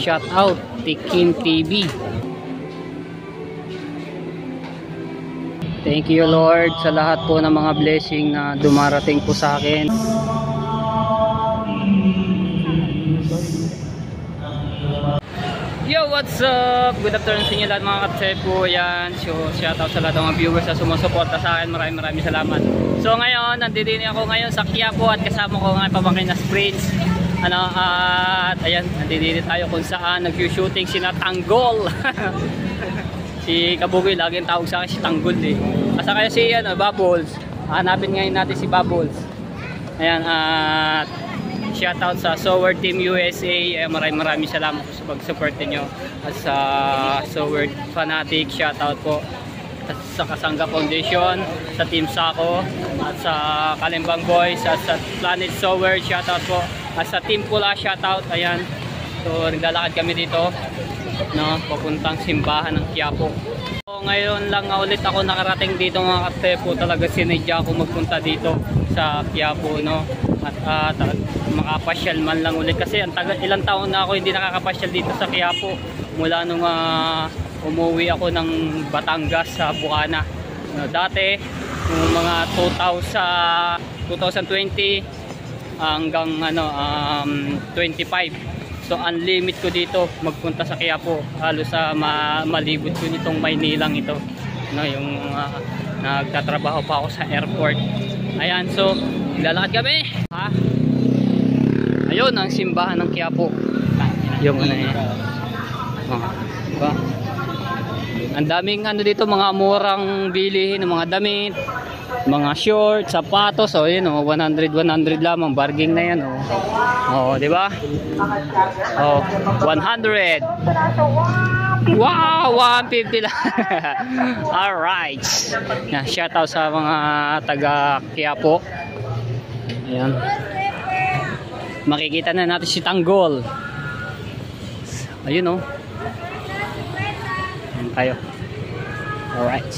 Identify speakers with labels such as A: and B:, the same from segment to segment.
A: shout out Tikim TV. Thank you Lord sa lahat po ng mga blessing na dumarating po sa akin. Yo, what's up? Good afternoon sa inyo lahat mga katsepo. Yan, so shoutout sa lahat ng mga viewers na sumusuporta sa akin. Maraming salamat. So ngayon, nandito ako ngayon sa Quiapo at kasama ko ngayon pamangkin na Prince. At ayan, nandito tayo kung saan nag-shooting si Tanggol. Si Kabugoy, laging tawag sa akin si Tanggol eh. Asa kaya si Bubbles. Hanapin ngayon natin si Bubbles. Ayan, at shoutout sa Sower Team USA. Maraming salamat po sa pag-support niyo. At sa Sower Fanatic, shoutout po. At sa Kasangga Foundation, sa Team Sako, at sa Kalimbang Boys, at sa Planet Sower, shoutout po. At sa Team Pula, shoutout. Ayan. So naglalakad kami dito, no, papuntang simbahan ng Quiapo. So, ngayon lang ulit ako nakarating dito mga katepo. Talaga sinadya ako magpunta dito sa Quiapo, no. At makapasyal man lang ulit kasi ilang taon na ako hindi nakakapasyal dito sa Quiapo mula nung umuwi ako ng Batangas sa Bukana. Dati yung mga 2020 hanggang 25. So unlimit ko dito magpunta sa Quiapo, halos sa malibot ko nitong Maynilang ito, no, yung nagtatrabaho pa ako sa airport. Ayan, so lalakad kami. Ayun ang simbahan ng Quiapo. Yung diba? Ang daming dito, mga murang bilihin ng mga damit, mga shorts, sapatos. So yun 100 lamang, bargain na yan di ba? 100. Wow, 150 lang. Alright. Shout out sa mga taga Quiapo. Ayan. Makikita na natin si Tanggol. Ayun Ayan tayo. Alright.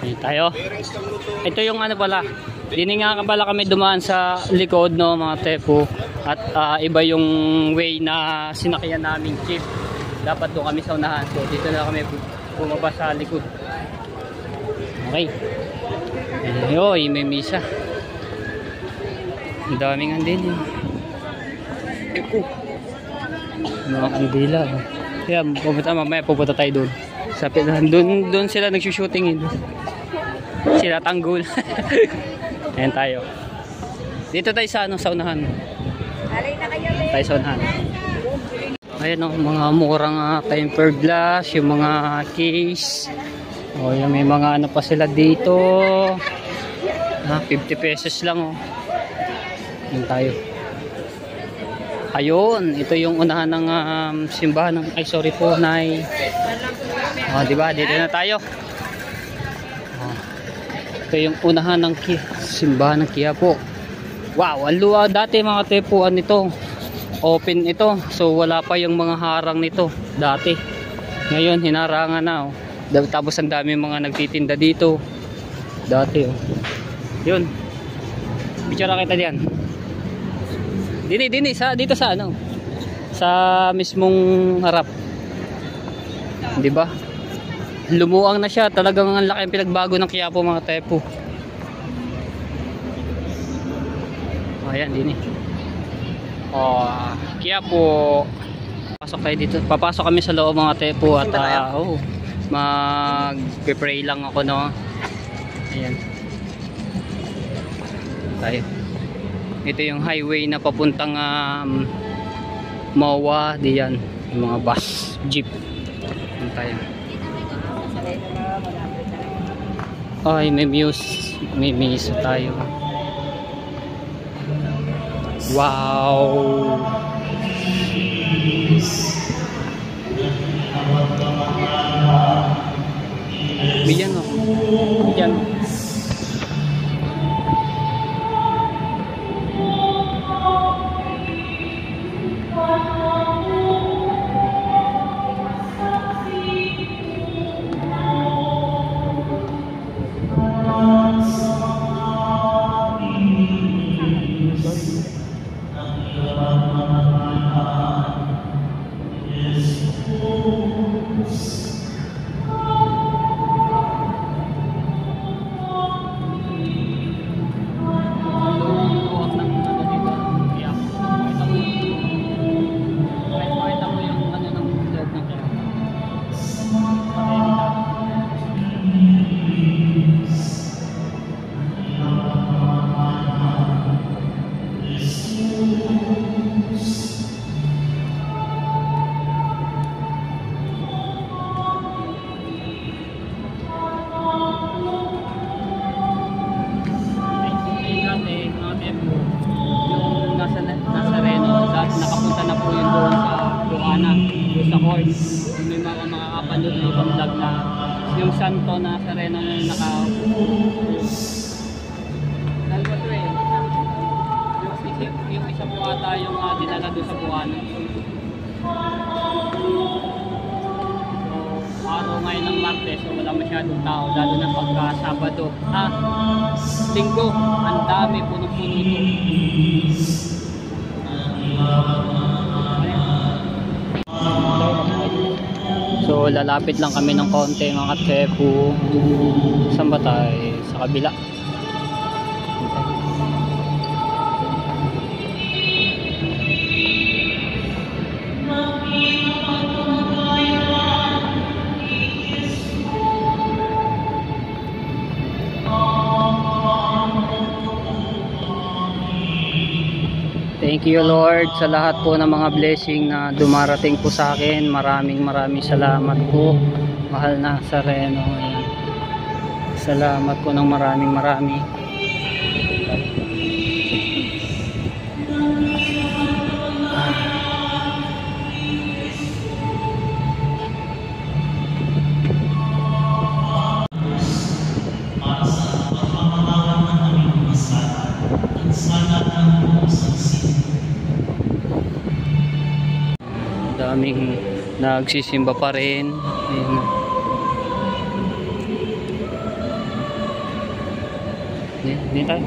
A: Ayan tayo. Ito yung pala. Dini nga pala kami dumaan sa likod, no, mga tepo. At iba yung way na sinakyan namin jeep. Dapat doon kami sa unahan. So dito na kami bumaba sa likod. Okay. Ayoy, may misa. Ang daming andin mga kandila. Kaya mamaya pupunta tayo doon. Doon sila nagsushooting sila Tanggol. Ayan tayo. Dito tayo sa sa unahan. Tayo sa unahan. Ayan mga murang tempered glass, yung mga case. Yung may mga pa sila dito. 50 pesos lang Ayan tayo. Ayun, ito yung unahan ng simbahan ng sorry po, Nay. Diba? Dito na tayo. Ito yung unahan ng simbahan ng Quiapo. Wow, ang luwa dati mga tepuan nito. Open ito. So wala pa yung mga harang nito dati. Ngayon hinarangan na Tapos ang dami mga nagtitinda dito. Dati Yun. Picture kita diyan. Dini dito sa sa mismong harap. 'Di ba? Lumuang na siya, talagang ang laki ng pinagbago ng Quiapo mga tepo. Ayan dini. Quiapo. Pasok tayo dito. Papasok kami sa loob mga tepo at mag-pray lang ako Ayan. Tayo. Ito yung highway na papuntang Mawa, diyan yung mga bus, jeep. Tayo. Ay, may misa tayo. Wow. Biyan Biyan. santo na sereno na nakaupo. Dalawa to eh. Yung isa po ata yung dinala doon sa buwanan. So, araw ngayon ng Martes, so wala masyadong tao, lalo na pagka Sabado. Linggo, ang dami, puno-puno ito. So lalapit lang kami ng konti mga katsepo. Saan ba tayo? Sa kabila. Thank you Lord sa lahat po ng mga blessing na dumarating po sa akin. Maraming salamat po. Mahal na Nazareno. Ayan. Salamat po ng maraming. Daming nagsisimba pa rin. Ayun. Dito tayo.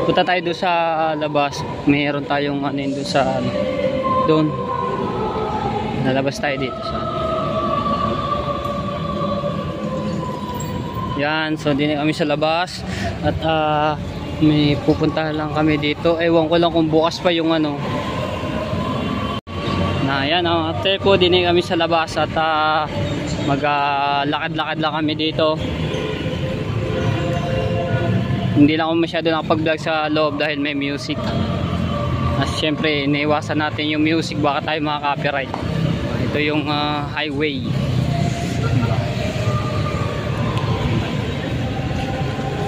A: Punta tayo doon sa labas. Mayroon tayong ano doon sa doon. Nalabas tayo dito sa. Yan, so din kami sa labas at may pupuntahan lang kami dito. Ewan ko lang kung bukas pa yung ano. Na yan, ate po din kami sa labas at maglakad-lakad lang kami dito. Hindi lang ako masyado nakapag-vlog sa loob dahil may music. At syempre, iniiwasan natin yung music, baka tayo maka-copyright. Ito yung highway.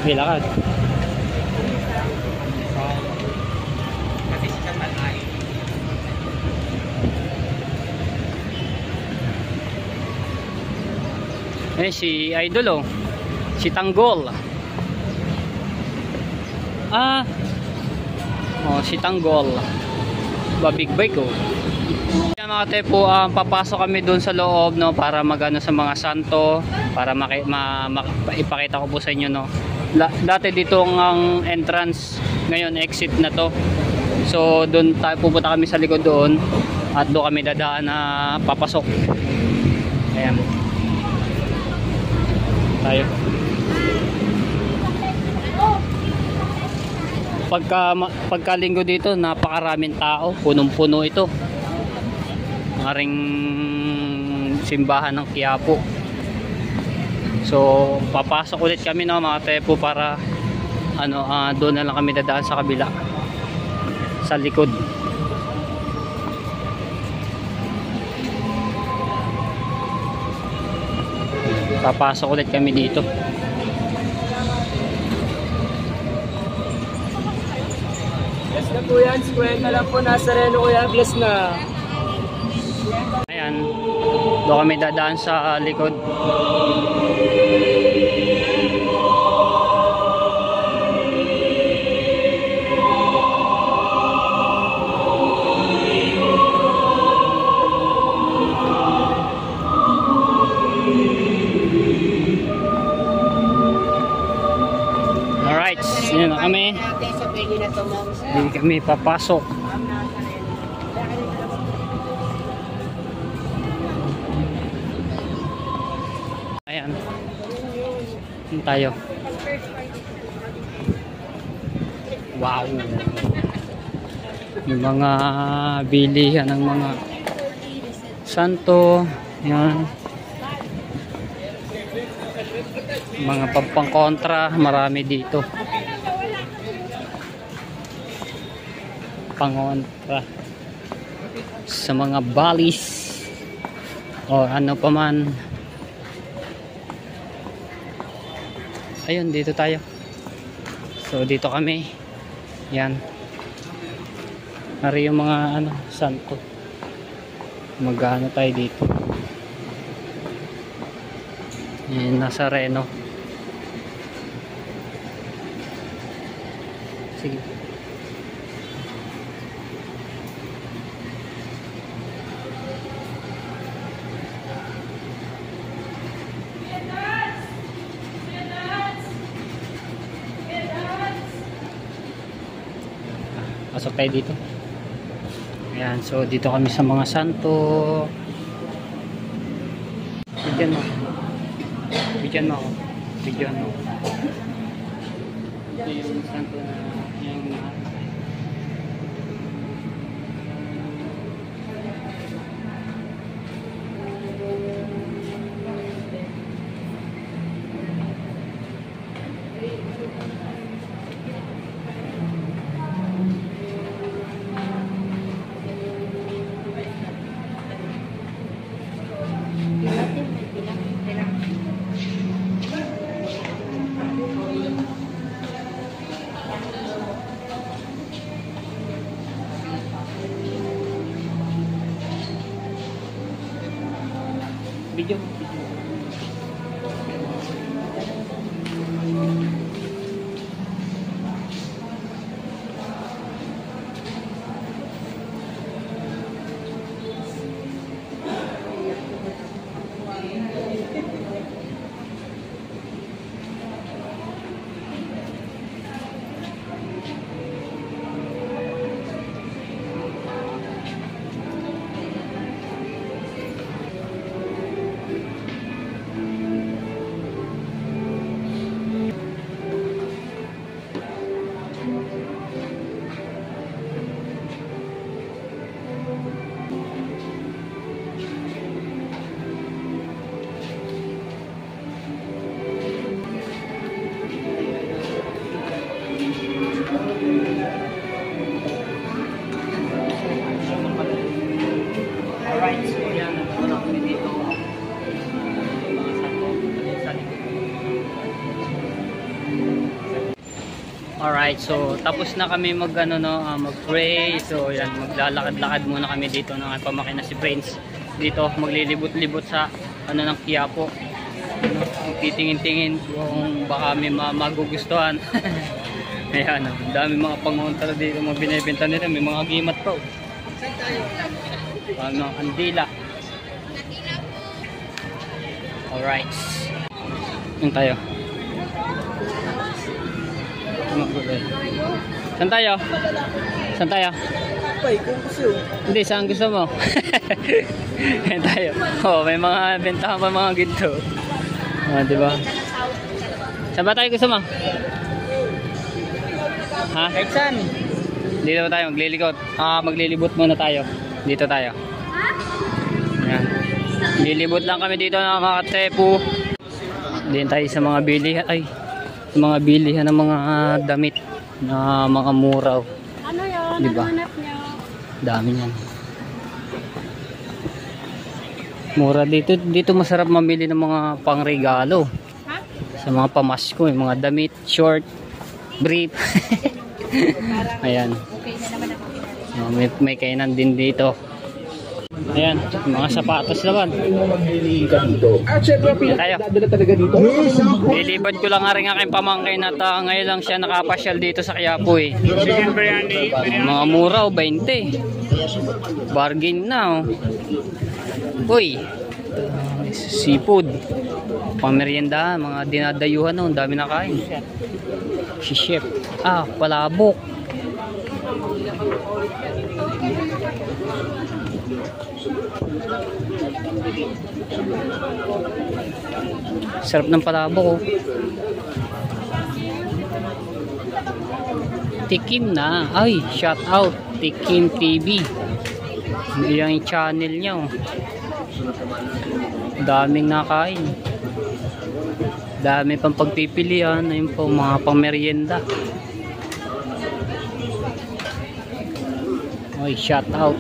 A: Okay, lakad. Eh, si Idol si Tanggol. Si Tanggol. Big bike Yan mga tepo, papasok kami doon sa loob no para magano sa mga santo, para ipakita ko po sa inyo no. Dati dito ang entrance, ngayon exit na to. So doon tayo pupunta kami sa likod doon at doon kami dadaan na papasok. Ayan. Tayo. Pagka linggo dito, napakaraming tao, punong-puno ito. Maring simbahan ng Quiapo. So, papasok ulit kami no mga tepo para doon na lang kami dadaan sa kabila. Sa likod. Papasok ulit kami dito.
B: Bless na po yan, square na lang po Nazareno kuya, bless na.
A: Ayan, doon kami dadaan sa likod. Alright, yun na kami. Hindi kami papasok. Ayan. Yun tayo. Wow. Yung mga bilihan ng mga santo. Yan. Mga pangkontra, marami dito. Pangontra sa mga balis o ano pa man. Ayun, dito tayo. So dito kami. Yan. Nari yung mga santo. Magano tayo dito. Ayan, nasa Reno. Sige. Pasok tayo dito. Ayan, so dito kami sa mga santo. Bigyan mo. Bigyan mo ako. Bigyan mo. Ito yung santo na yung video. Alright, so yan, nagpunta kami dito. Mga santo sa likod. Alright, so tapos na kami mag-pray. So yan, maglalakad-lakad muna kami dito ng pamangkin na si Prince. Dito maglilibot-libot sa ng Quiapo. Titingin-tingin kung baka may magugustuhan. Ayan, ang dami mga pangontra dito, mga binibenta nila, may mga gimat pa. Mga kandila. Alright. Yan tayo. Saan tayo? Saan tayo? Hindi, saan gusto mo? Yan tayo. Oh, may mga bentahan pa mga ginto. Diba? Saan ba tayo gusto mo? Ha?
B: Kahit saan?
A: Dito ba tayo maglilikot? Maglilibot muna tayo. Dito tayo. Ayan. Lilibot lang kami dito ng mga tepu. Din tayo sa mga bilihan. Ay, sa mga bilihan ng mga damit na mga muraw.
C: Ano yun?
A: Diba?
C: Ano hanap niyo?
A: Dami yan. Mura dito. Dito masarap mamili ng mga pangregalo.
C: Ha?
A: Sa mga pamasko, yung mga damit, short, brief. Ayan.
C: Okay na naman ako.
A: May kainan din dito. Ayan, mga sapatos naman.
B: At syempre,
A: tayo.
B: talaga dito.
A: Lilibad ko lang nga rin aking pamangkin at ngayon lang siya nakapasyal dito sa Quiapo eh. Mga mura 20. Bargain na Uy, seafood. Pamerienda, mga dinadayuhan ang dami na kain. Si chef. Palabok. Sarap ng palabok Tikim na. Ay, shout out Tikim TV. Yung channel niya daming nakain. Dami pang pagpipilian. Ayun po, mga pang merienda. Ay, shout out.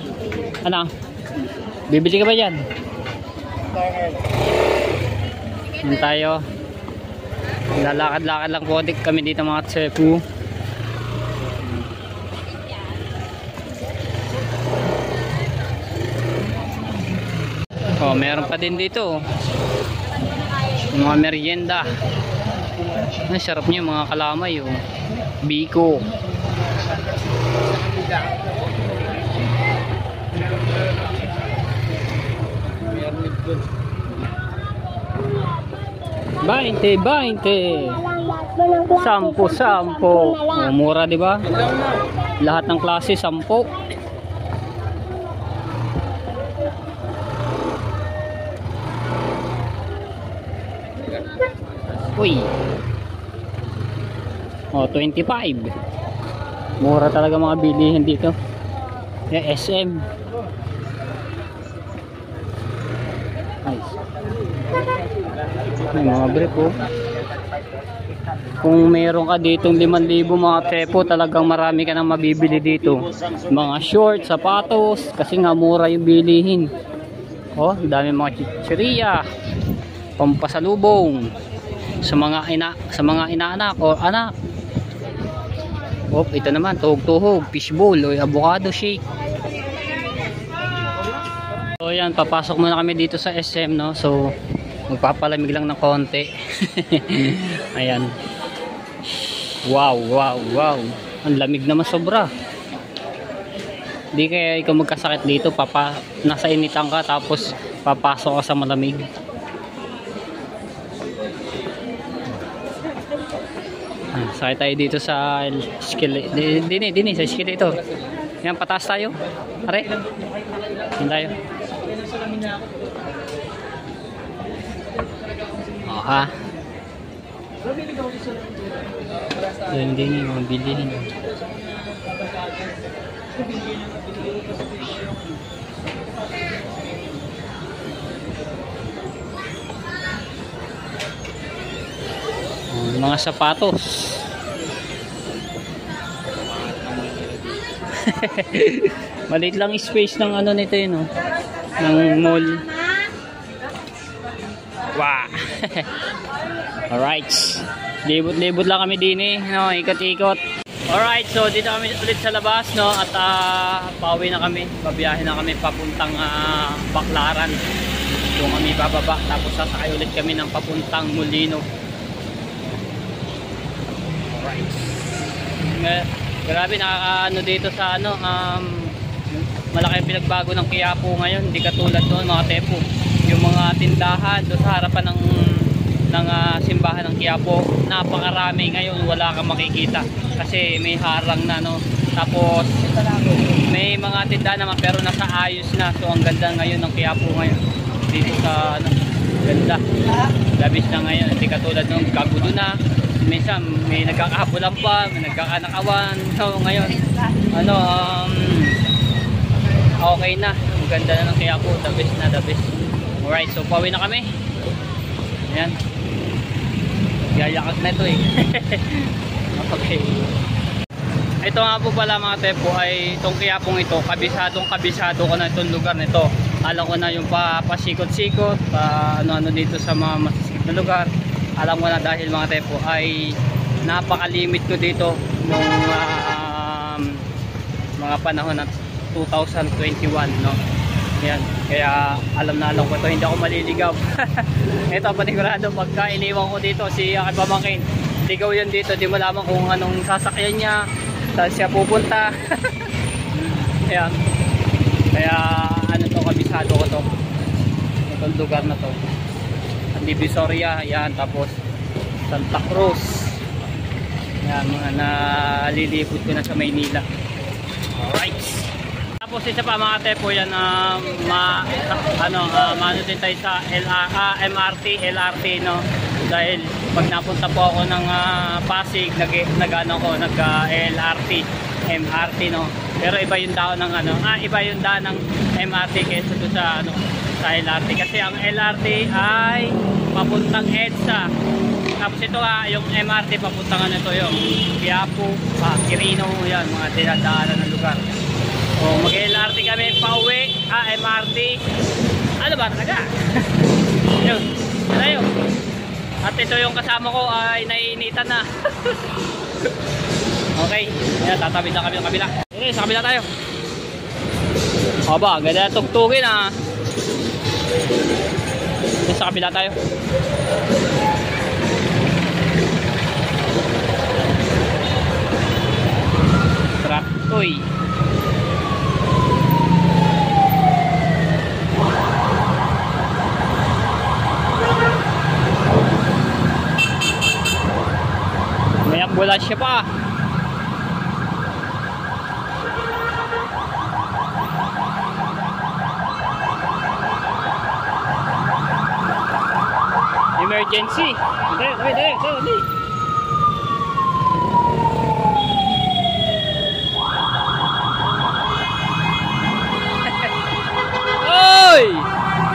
A: Ano? Bibili ka ba dyan? Yan tayo. Lalakad-lakad lang po kami dito mga tsepu. Oh, meron pa din dito. Mga merienda. Ay, sarap niyo mga kalamay, oh. Biko. Bainte. Sampo. Oh, mura, di ba? Lahat ng klase 10. Uy. Oh, 25. Mura talaga mga bilihin dito. Yung SM. Nice. May mga brief, oh. Kung meron ka ditong 5,000 mga tepo, talagang marami ka nang mabibili dito. Mga shorts, sapatos, kasi nga mura yung bilihin. Oh, dami mga chichirya, pampasalubong sa mga inaanak o anak. Oh, ito naman, tuhog-tuhog, fishbowl o avocado shake. So yan, papasok muna kami dito sa SM, no. So magpapalamig lang ng konti. Ayan. Wow. Ang lamig naman sobra. Di kaya ikaw magkasakit dito, nasa initan ka tapos papasok ka sa malamig. Sakay tayo dito sa Dini sa escalator. Yan, pataas tayo. Are. Yan tayo. Oh, ha. Yan din yung mga bilihin. Mga sapatos. Maliit lang space ng ano nito yun, no? Ng mall. Wow. Alright. Libot-libot lang kami din, no? Ikot-ikot. Alright, so dito kami ulit sa labas, no? At pauwi na kami. Babiyahin na kami papuntang Baclaran. Doon kami bababa. Tapos sasakay ulit kami ng papuntang Molino. Alright. Grabe, nakakaano dito sa ano, malaki pinagbago ng Quiapo ngayon. Hindi katulad noon mga tepo. Yung mga tindahan doon sa harapan ng simbahan ng Quiapo, napakarami ngayon, wala kang makikita kasi may harang na, no. Tapos may mga tindahan naman pero nasa ayos na. So ang ganda ngayon ng Quiapo ngayon dito sa ano, ganda, labis na ngayon, hindi katulad nung kagulo na. Minsan may nagkakahabulan pa, may nagkakanakawan. So ngayon ano, okay na, ang ganda na ng Quiapo, the best na, the best. Alright, so pauwi na kami. Ayan, yayakag na ito, Okay. Ito nga po pala mga tepo ay itong Quiapong ito, kabisado ko na itong lugar nito. Alam ko na yung pasikot-sikot, ano-ano dito sa mga masisikip na lugar. Alam ko na dahil mga tepo ay napakalimit ko dito nung mga panahon ng 2021, no. Yan, kaya alam ko ito, hindi ako maliligaw. Ito panigurado, pagka iniwan ko dito si aking pamangkin, ligaw yan dito, di mo lamang kung anong sasakyan niya, saan siya pupunta. Yan, kaya ano to, kabisado ko to, itong lugar na to. Ang Divisoria, yan, tapos Santa Cruz, yan, mga nalilipot ko na sa Maynila. Alright. Tapos isa pa mga tepo yan, maano din tayo sa MRT, LRT, no. Dahil pag napunta po ako ng Pasig, nag-LRT, MRT, no. Pero iba yung daan ng iba yung daan ng MRT kaysa doon sa sa LRT, kasi ang LRT ay papuntang EDSA. Tapos ito yung MRT papuntang ito yung Quiapo, Quirino, yan mga dinadaanan ng lugar. O mag-LRT kami pauwi, MRT. Ano ba talaga? Yun, tayo. At ito yung kasama ko ay naiinitan na. Okay, ayan, tatawid na kami ng kabila. Sa kabila tayo. Aba, ganda tugtugin, Sa kabila tayo. Truck. Uy. May ambulansya pa. Emergency. Dali. Oy!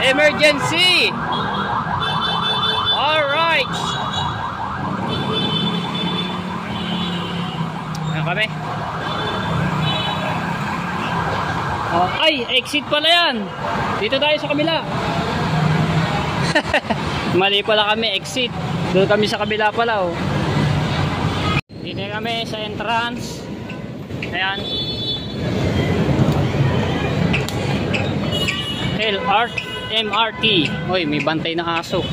A: Emergency. All right. Ayan kami. Oh, ay, exit pala yan. Dito tayo sa kabila. Mali pala kami, exit. Doon kami sa kabila pala, oh. Dito kami sa entrance. Ayan. MRT. Uy, may bantay na aso.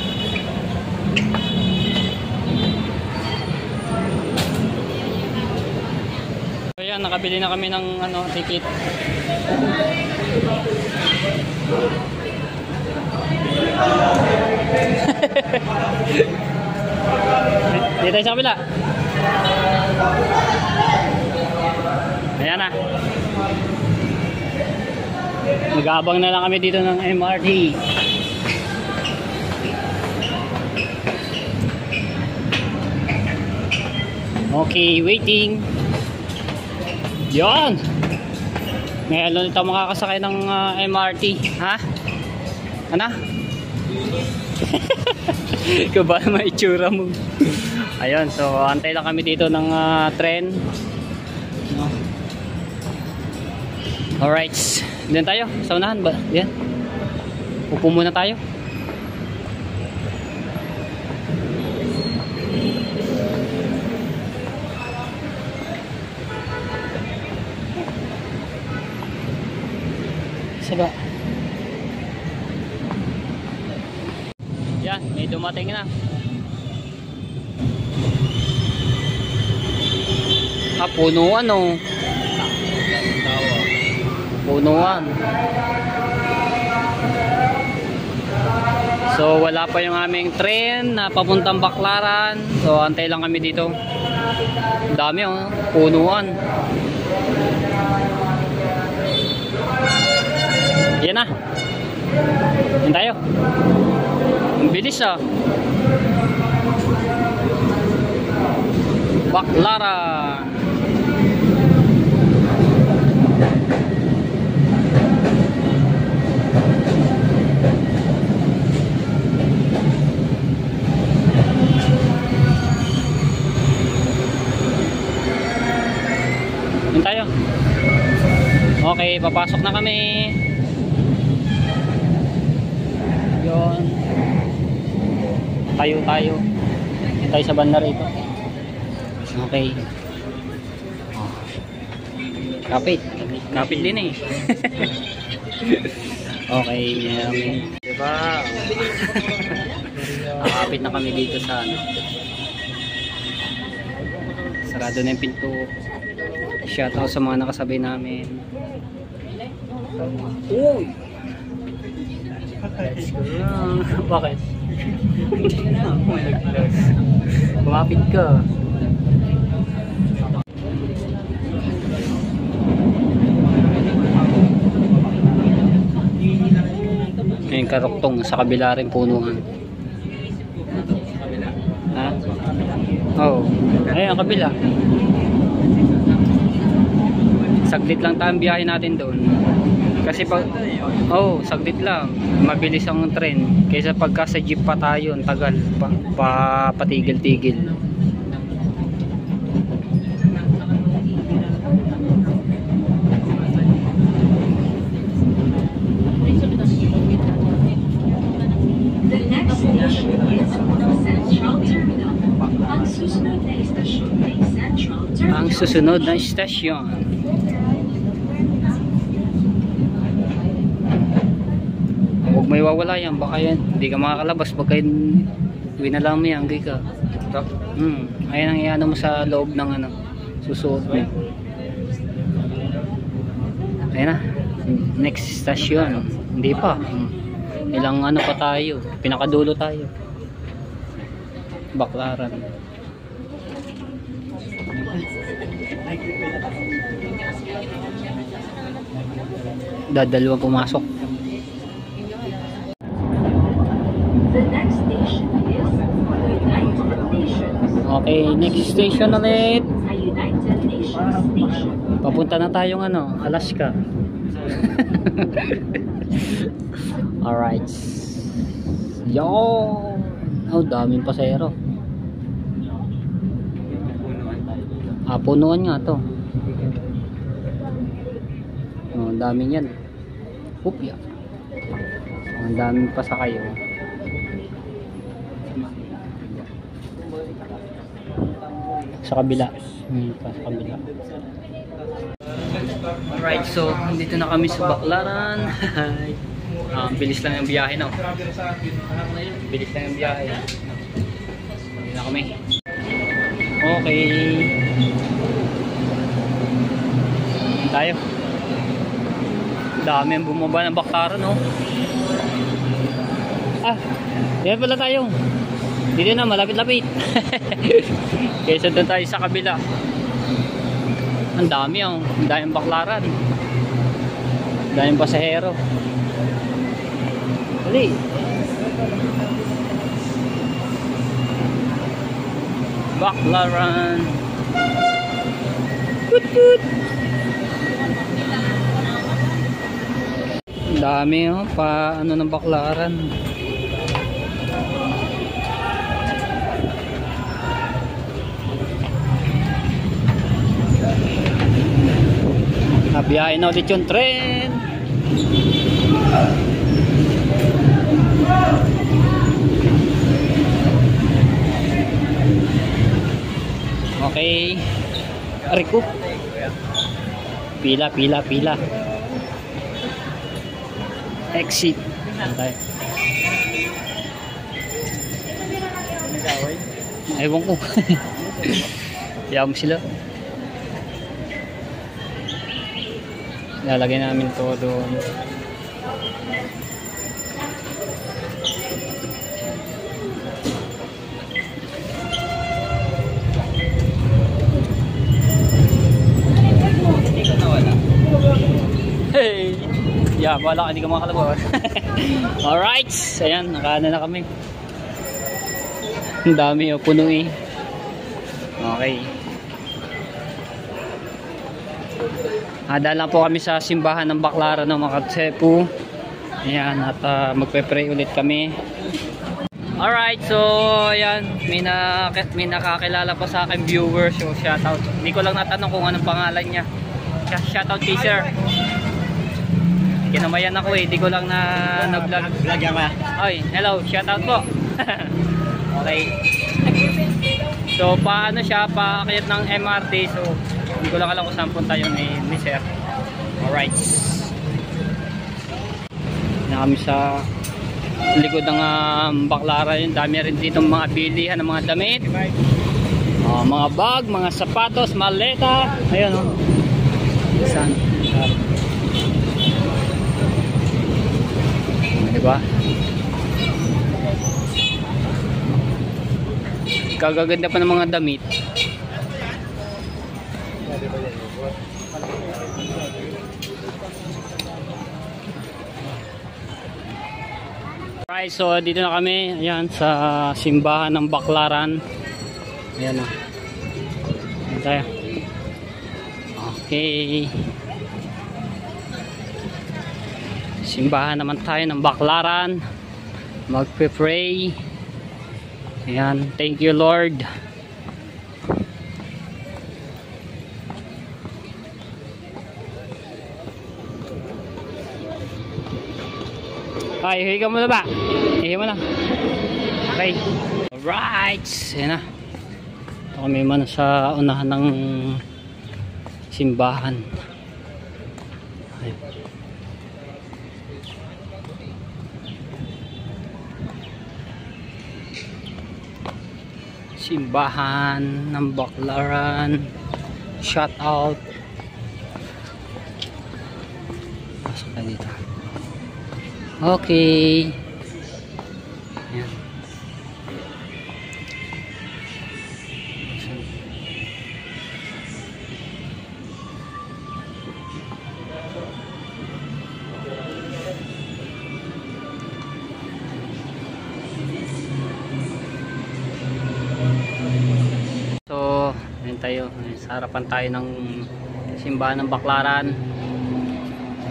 A: Ayan, nakabili na kami ng ticket. Dito tayo sa kabila. Ayan na. Mag-aabang na lang kami dito ng MRT. Okay, waiting. Yan. Ngayon ulit ako makakasakay ng MRT. Ha? Ano? Kaba naman itsura mo. Ayun, so antay lang kami dito ng tren. No? Alright, doon tayo sa unahan ba? Yan. Upo muna tayo. Saba. Yan, may dumating na. Punuan, oh. Punuan. So wala pa yung aming tren na papuntang Baclaran. So antay lang kami dito. Dami, oh. Punuan. Yan na. Yan tayo. Ang bilis, ah. Baclaran. Yan tayo. Okay, papasok na kami. Yun. Tayo sa banda rito. Okay. Kapit din, eh. Okay, diba? Kapit na kami dito sa sarado na yung pinto. Shout out sa mga nakasabay namin. Uy! Let's go. Bakit? Kumapit ka. Yung karuktong sa kabila rin punuan. Ha? Oo. Ay, ang kabila. Saglit lang tayong biyahe natin doon. Kasi pag saglit lang. Mabilis ang tren. Kaysa pagka sa jeep pa tayo, ang tagal patigil-tigil. Ang susunod na istasyon. Huwag may mawawala yan, baka yan hindi ka makakalabas pagka winalang mo yan, gay ka. Ayan ang iano mo sa loob ng ano, susuot mo. Ayan na, next station. Hindi pa, ilang ano pa tayo, pinakadulo tayo. Baclaran. Dadalawang pumasok.
C: The next station is United Nations.
A: Okay, next station ulit.
C: A United Nations station.
A: Papunta na tayong ano, Alaska. Alright. Yo! Oh, daming pasero. Punuan nga to. Oh, daming yan. Upya. Ang daming pasakay. Oh. Sa kabila. Sa kabila. Alright, so dito na kami sa Baclaran. Bilis lang yung biyahe, no? Bilis lang yung biyahe. Dito na kami. Okay. Tayo. Dami ang bumaba ng Baclaran, no? Yan pala tayo. Dito na, malapit-lapit. Kaysa doon tayo sa kabila. Ang dami ang daming Baclaran. Daming pasahero. Dali. Baclaran. Put put. Ang dami pa ano ng Baclaran. Nabiyahin na ulit yung tren. Okay. Ariko. Pila. Exit. Tayo. Ewan ko. Yaw mo sila. Lalagay namin to doon. Hindi ko nawala. Hey! Yeah, wala ka, hindi ka makakalabas. Alright! Ayan, nakaano na kami. Ang dami, puno eh. Okay. Dahil lang po kami sa simbahan ng Baclaran ng mga Katsepu. Ayan, at magpe-pray ulit kami. Alright, so ayan, may nakakilala pa sa akin viewers. So shoutout. Hindi ko lang natanong kung anong pangalan niya. Shoutout kay sir. Kinamayan ako eh, hindi ko lang na-vlog. Vlog yan ba? Oy, hello, shoutout po. Okay. So paano siya, paakyat ng MRT. So hindi ko lang alam kung saan punta yung ni sir. Alright. Na kami sa likod ng Baclaran. Yung dami rin dito mga bilihan ng mga damit. Mga bag, mga sapatos, maleta. Ayun o. Saan? Diba? Kagaganda pa ng mga damit. Alright, so dito na kami. Ayan, sa simbahan ng Baclaran. Ayan o. Ayan tayo. Okay. Simbahan naman tayo ng Baclaran. Magpe-pray. Ayan, thank you Lord. Ay, higa mo na ba? Higa mo na. Okay. Alright. Ayan na. Ito kami man sa unahan ng simbahan. Ayan. simbahan ng Baclaran. Shout out. Pasok na dito. Okay. Ayan. So, ayun tayo. Sa harapan tayo ng simbahan ng Baclaran.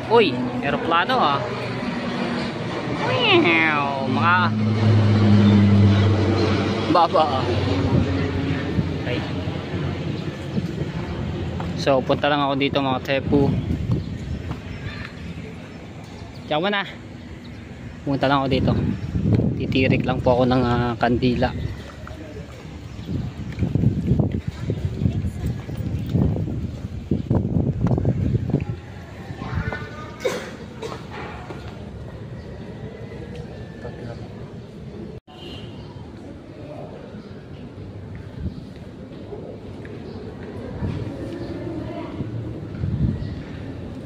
A: Uy, aeroplano ah. Mga baba ah. Okay. So, punta lang ako dito mga tepu. Tiyak mo na. Punta lang ako dito. Titirik lang po ako ng kandila.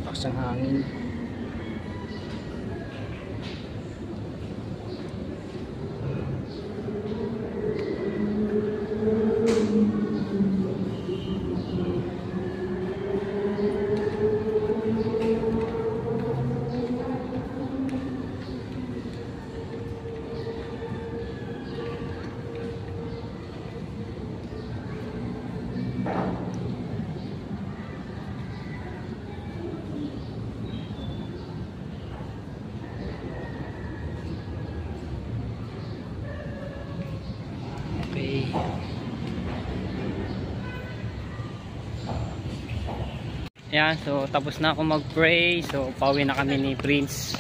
A: Lakas ng hangin. Okay. Ayan, so tapos na ako mag-pray. So pauwi na kami ni Prince.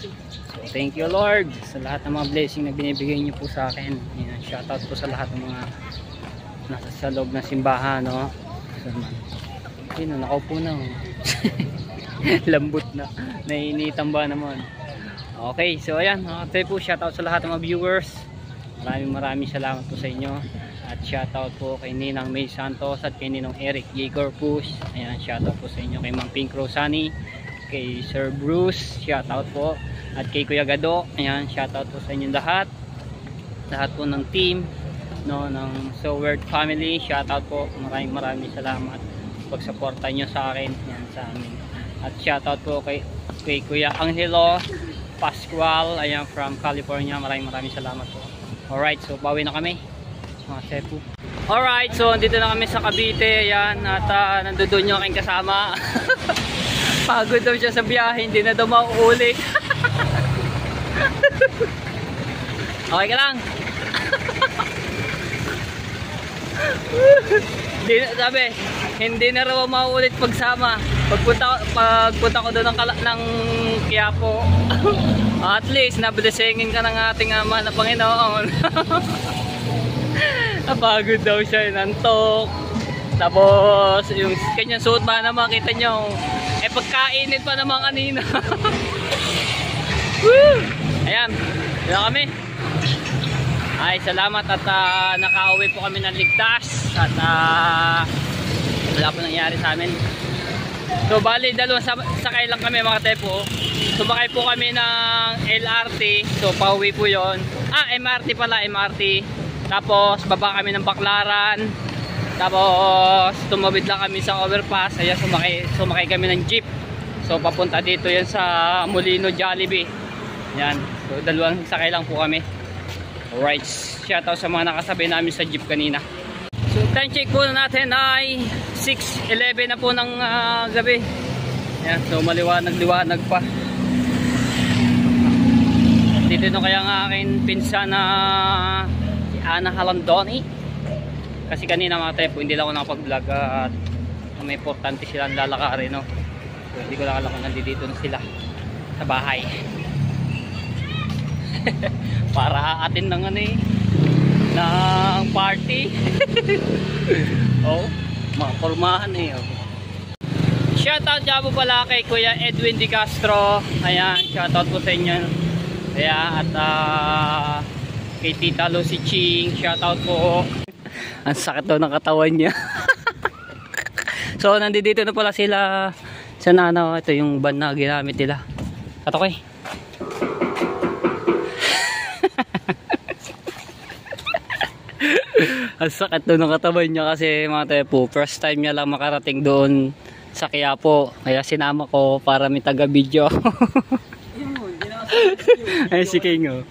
A: So thank you Lord sa lahat ng mga blessing na binibigay niyo po sa akin. Ayan, shout out po sa lahat ng mga nasa sa loob ng simbahan, no. So, ayun, nakaupo na. Lambot na. Nainitan ba naman. Okay, so ayan, po shout out sa lahat ng mga viewers. Maraming salamat po sa inyo. At shoutout po kay Ninang May Santos at kay Ninong Eric J. Corpus. Ayan, shoutout po sa inyo kay Ma'am Pink Rosani, kay Sir Bruce, shoutout po. At kay Kuya Gado, ayan, shoutout po sa inyo lahat. Lahat po ng team, no, ng So Weird family, shoutout po. Maraming salamat pagsuporta nyo sa akin, ayan, sa amin. At shoutout po kay Kuya Angelo Pascual, ayan, from California. Maraming salamat po. Alright, so bawi na kami mga sepu. Alright, so andito na kami sa Cavite. Ayan, at nandoon yung aking kasama. Pagod daw siya sa biyahe, hindi na daw mauuli. Okay ka lang? Sabi, hindi na raw mauulit pagsama. Pagpunta ko doon ng Quiapo. At least nablessingin ka ng ating Ama na Panginoon. Napagod daw siya, nantok. Tapos yung kanyang suot ba naman, kita nyo, pagkainit pa naman kanina. Ayan, dito kami. Ay, salamat at nakauwi po kami ng ligtas. At wala po nangyari sa amin. So bali, dalawang sakay lang kami mga tepo. Sumakay po kami ng LRT. So pauwi po yon. MRT pala, MRT. Tapos baba kami ng Baclaran. Tapos tumawid lang kami sa overpass. Ayan, sumakay kami ng jeep. So papunta dito yan sa Molino Jollibee. Yan. So dalawang sakay lang po kami. Alright. Shoutout sa mga nakasabay namin sa jeep kanina. So time check po natin ay 6:11 na po ng gabi. Ayan. So maliwanag pa. Dito na kaya nga akin pinsan na Ana Halandoni, kasi kanina mga tepo hindi lang ako nakapag-vlog at may importante silang lalakarin, no? So hindi ko nakala kung nandito na sila sa bahay. Para atin ng ng party. Oh, mapormahan oh. Shoutout dyan po pala kay Kuya Edwin Di Castro. Ayan, shoutout po sa inyo. Ayan, at kay Tita Lucy Ching, shoutout po. Ang sakit daw ng katawan niya. So, nandito na pala sila sa nanaw. Ito yung van na ginamit nila. Katokoy. Ang sakit daw ng katawan niya kasi mga tepo, first time niya lang makarating doon sa Quiapo. Kaya sinama ko para may taga-video. Ay, si King, oh.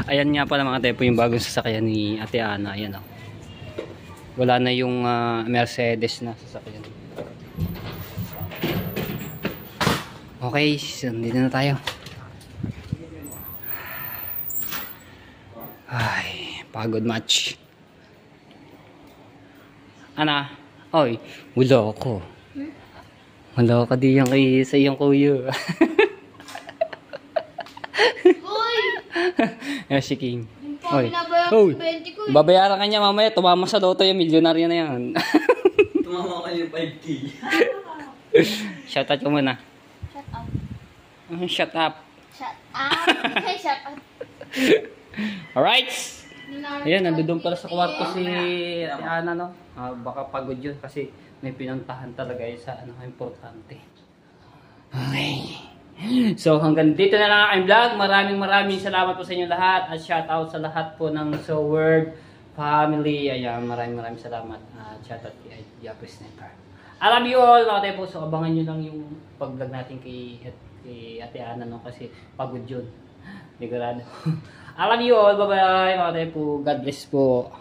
A: Ayan nga pala mga tepo yung bagong sasakyan ni Ate Ana. Ayan, oh. Wala na yung Mercedes na sasakyan. Okay, so dito na tayo. Ay, pagod match. Ana, oy, wala ako. Wala ka di yan kay sa iyong kuya.
D: Uy!
A: Yes, si King.
D: Oy.
A: Oy,
D: 20 ko eh.
A: babayaran ka niya mamaya. Tumama sa loto yung milyonaryo na yan.
B: Tumama ka yung 5K.
A: Shoutout ko muna.
D: Shut up.
A: Shut up.
D: Shut up. Okay, shut up.
A: Alright. Ayan, nandun pala sa kwarto si Ate Ana, no? Baka pagod yun kasi may pinuntahan talaga yun sa ano, importante. Okay. So hanggang dito na lang ang aking vlog. Maraming salamat po sa inyo lahat. At shoutout sa lahat po ng So Word family. Ayan, maraming salamat. At shoutout kay Yapo Sniper. I love you all mga tayo po. So abangan nyo lang yung pag-vlog natin kay Ate Ana, no? Kasi pagod yun. Ligurado. I love you all. Bye bye mga tayo po. God bless po.